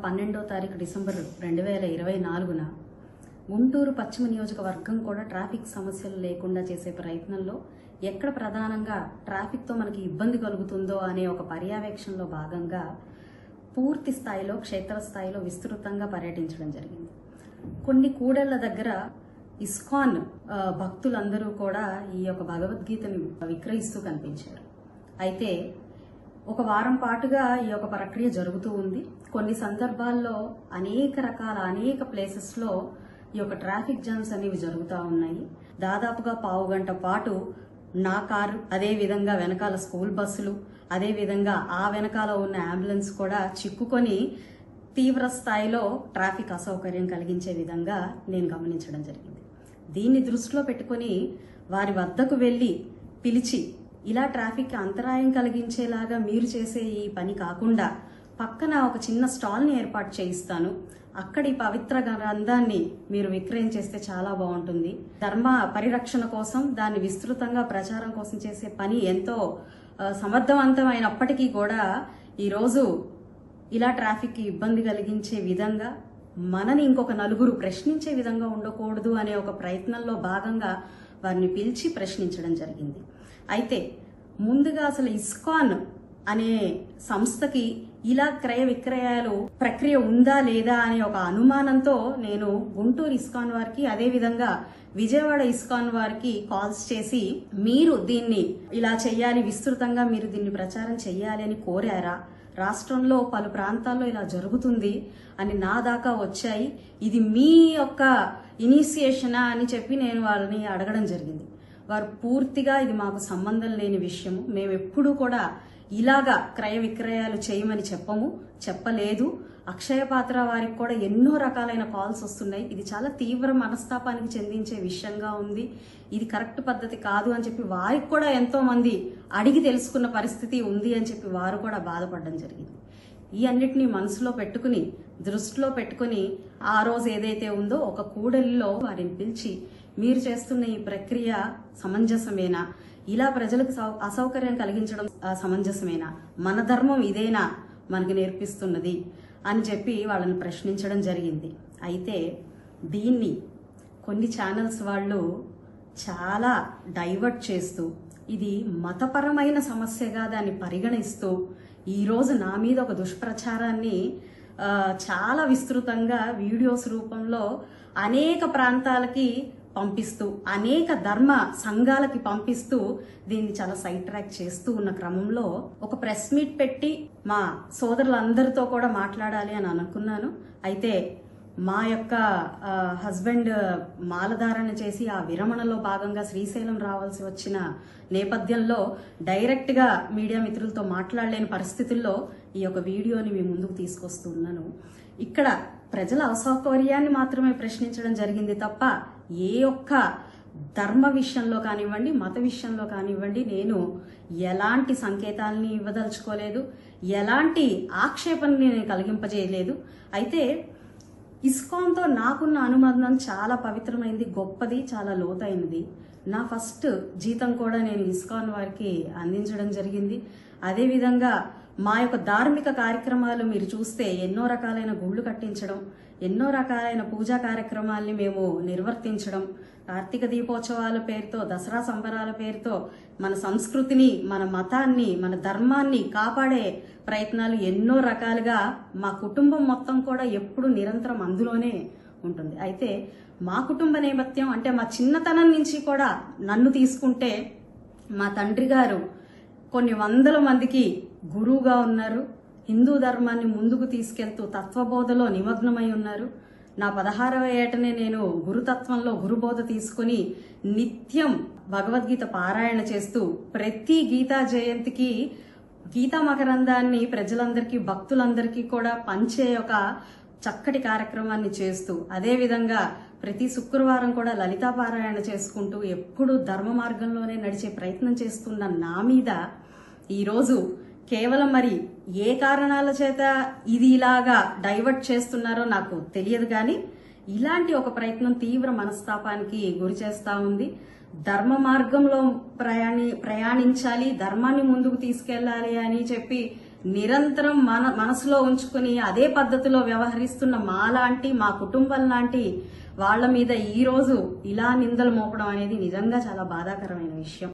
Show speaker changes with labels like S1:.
S1: 12వ తారీఖు డిసెంబర్ 2024న గుంటూరు పశ్చిమ నియోజకవర్గం కూడా ట్రాఫిక్ సమస్యలు లేకుండా చేసే ప్రయత్నంలో ఎక్కడ ప్రధానంగా ట్రాఫిక్తో మనకి ఇబ్బంది కలుగుతుందో అనే ఒక పర్యవేక్షణలో భాగంగా పూర్తి స్థాయిలో క్షేత్రస్థాయిలో విస్తృతంగా పర్యటించడం జరిగింది. కొన్ని కూడళ్ల దగ్గర ఇస్కాన్ భక్తులందరూ కూడా ఈ యొక్క భగవద్గీతను విక్రయిస్తూ కనిపించారు. అయితే ఒక వారం పాటుగా ఈ యొక్క ప్రక్రియ జరుగుతూ ఉంది. కొన్ని సందర్భాల్లో అనేక ప్లేసెస్లో ఈ యొక్క ట్రాఫిక్ జామ్స్ అనేవి జరుగుతూ ఉన్నాయి. దాదాపుగా పావు గంట పాటు నా కారు, అదే విధంగా వెనకాల స్కూల్ బస్సులు, అదే విధంగా ఆ వెనకాల ఉన్న అంబులెన్స్ కూడా చిక్కుకొని తీవ్ర స్థాయిలో ట్రాఫిక్ అసౌకర్యం కలిగించే విధంగా నేను గమనించడం జరిగింది. దీన్ని దృష్టిలో పెట్టుకుని వారి వద్దకు వెళ్లి పిలిచి, ఇలా ట్రాఫిక్ అంతరాయం కలిగించేలాగా మీరు చేసే ఈ పని కాకుండా పక్కన ఒక చిన్న స్టాల్ని ఏర్పాటు చేయిస్తాను, అక్కడ ఈ పవిత్ర గ్రంథాన్ని మీరు విక్రయం చేస్తే చాలా బాగుంటుంది. ధర్మ పరిరక్షణ కోసం, దాన్ని విస్తృతంగా ప్రచారం కోసం చేసే పని ఎంతో సమర్థవంతమైనప్పటికీ కూడా ఈరోజు ఇలా ట్రాఫిక్ ఇబ్బంది కలిగించే విధంగా, మనని ఇంకొక నలుగురు ప్రశ్నించే విధంగా ఉండకూడదు అనే ఒక ప్రయత్నంలో భాగంగా వారిని పిలిచి ప్రశ్నించడం జరిగింది. అయితే ముందుగా అసలు ఇస్కాన్ అనే సంస్థకి ఇలా క్రయ విక్రయాలు ప్రక్రియ ఉందా లేదా అనే ఒక అనుమానంతో నేను గుంటూరు ఇస్కాన్ వారికి, అదేవిధంగా విజయవాడ ఇస్కాన్ వారికి కాల్స్ చేసి, మీరు దీన్ని ఇలా చెయ్యాలి, విస్తృతంగా మీరు దీన్ని ప్రచారం చెయ్యాలి అని కోరారా? రాష్ట్రంలో పలు ప్రాంతాల్లో ఇలా జరుగుతుంది అని నా దాకా వచ్చాయి, ఇది మీ యొక్క ఇనిషియేషనా అని చెప్పి నేను వాళ్ళని అడగడం జరిగింది. వారు పూర్తిగా ఇది మాకు సంబంధం లేని విషయము, మేము ఎప్పుడూ కూడా ఇలాగా క్రయ విక్రయాలు చేయమని చెప్పలేదు. అక్షయ పాత్ర వారికి కూడా ఎన్నో రకాలైన కాల్స్ వస్తున్నాయి, ఇది చాలా తీవ్ర మనస్తాపానికి చెందించే విషయంగా ఉంది, ఇది కరెక్ట్ పద్ధతి కాదు అని చెప్పి వారికి కూడా ఎంతో మంది అడిగి తెలుసుకున్న పరిస్థితి ఉంది అని చెప్పి వారు కూడా బాధపడడం జరిగింది. ఈ అన్నిటినీ మనసులో పెట్టుకుని, దృష్టిలో పెట్టుకుని ఆ రోజు ఏదైతే ఉందో ఒక కూడలిలో వారిని పిలిచి, మీరు చేస్తున్న ఈ ప్రక్రియ సమంజసమేనా? ఇలా ప్రజలకు అసౌకర్యం కలిగించడం సమంజసమేనా? మన ధర్మం ఇదేనా మనకి నేర్పిస్తున్నది అని చెప్పి వాళ్ళని ప్రశ్నించడం జరిగింది. అయితే దీన్ని కొన్ని ఛానల్స్ వాళ్ళు చాలా డైవర్ట్ చేస్తూ, ఇది మతపరమైన సమస్యగా దాన్ని పరిగణిస్తూ ఈరోజు నా మీద ఒక దుష్ప్రచారాన్ని చాలా విస్తృతంగా వీడియోస్ రూపంలో అనేక ప్రాంతాలకి పంపిస్తూ, అనేక ధర్మ సంఘాలకి పంపిస్తూ దీన్ని చాలా సైడ్ ట్రాక్ చేస్తూ ఉన్న క్రమంలో ఒక ప్రెస్ మీట్ పెట్టి మా సోదరులందరితో కూడా మాట్లాడాలి అని అనుకున్నాను. అయితే మా యొక్క హస్బెండ్ మాలధారణ చేసి ఆ విరమణలో భాగంగా శ్రీశైలం రావాల్సి వచ్చిన నేపథ్యంలో డైరెక్ట్గా మీడియా మిత్రులతో మాట్లాడలేని పరిస్థితుల్లో ఈ యొక్క వీడియోని మీ ముందుకు తీసుకొస్తున్నాను. ఇక్కడ ప్రజల అసౌకర్యాన్ని మాత్రమే ప్రశ్నించడం జరిగింది తప్ప ఏ ఒక్క ధర్మ విషయంలో కానివ్వండి, మత విషయంలో కానివ్వండి నేను ఎలాంటి సంకేతాలని ఇవ్వదలుచుకోలేదు, ఎలాంటి ఆక్షేపణని నేను కలిగింపజేయలేదు. అయితే ఇస్కాన్తో నాకున్న అనుబంధం చాలా పవిత్రమైనది, గొప్పది, చాలా లోతైనది. నా ఫస్ట్ జీతం కూడా నేను ఇస్కాన్ వారికి అందించడం జరిగింది. అదేవిధంగా మా యొక్క ధార్మిక కార్యక్రమాలు మీరు చూస్తే ఎన్నో రకాలైన గుళ్ళు కట్టించడం, ఎన్నో రకాలైన పూజా కార్యక్రమాల్ని మేము నిర్వర్తించడం, కార్తీక దీపోత్సవాల పేరుతో, దసరా సంబరాల పేరుతో మన సంస్కృతిని, మన మతాన్ని, మన ధర్మాన్ని కాపాడే ప్రయత్నాలు ఎన్నో రకాలుగా మా కుటుంబం మొత్తం కూడా ఎప్పుడు నిరంతరం అందులోనే ఉంటుంది. అయితే మా కుటుంబ నేపథ్యం అంటే మా చిన్నతనం నుంచి కూడా నన్ను తీసుకుంటే మా తండ్రి గారు కొన్ని వందల మందికి గురువుగా ఉన్నారు, హిందూ ధర్మాన్ని ముందుకు తీసుకెళ్తూ తత్వబోధలో నిమగ్నమై ఉన్నారు. నా 16వ ఏటనే నేను గురుతత్వంలో గురుబోధ తీసుకుని నిత్యం భగవద్గీత పారాయణ చేస్తూ ప్రతి గీతా జయంతికి గీతా మకరందాన్ని ప్రజలందరికీ, భక్తులందరికీ కూడా పంచే ఒక చక్కటి కార్యక్రమాన్ని చేస్తూ, అదేవిధంగా ప్రతి శుక్రవారం కూడా లలితా పారాయణ చేసుకుంటూ ఎప్పుడు ధర్మ మార్గంలోనే నడిచే ప్రయత్నం చేస్తున్న నా మీద ఈరోజు కేవలం మరి ఏ కారణాల చేత ఇది ఇలాగా డైవర్ట్ చేస్తున్నారో నాకు తెలియదు, కానీ ఇలాంటి ఒక ప్రయత్నం తీవ్ర మనస్తాపానికి గురి చేస్తా ఉంది. ధర్మ మార్గంలో ప్రయాణించాలి, ధర్మాన్ని ముందుకు తీసుకెళ్లాలి అని చెప్పి నిరంతరం మనసులో ఉంచుకుని అదే పద్ధతిలో వ్యవహరిస్తున్న మాలాంటి మా కుటుంబం లాంటి వాళ్ళ మీద ఈ రోజు ఇలా నిందలు మోపడం అనేది నిజంగా చాలా బాధాకరమైన విషయం.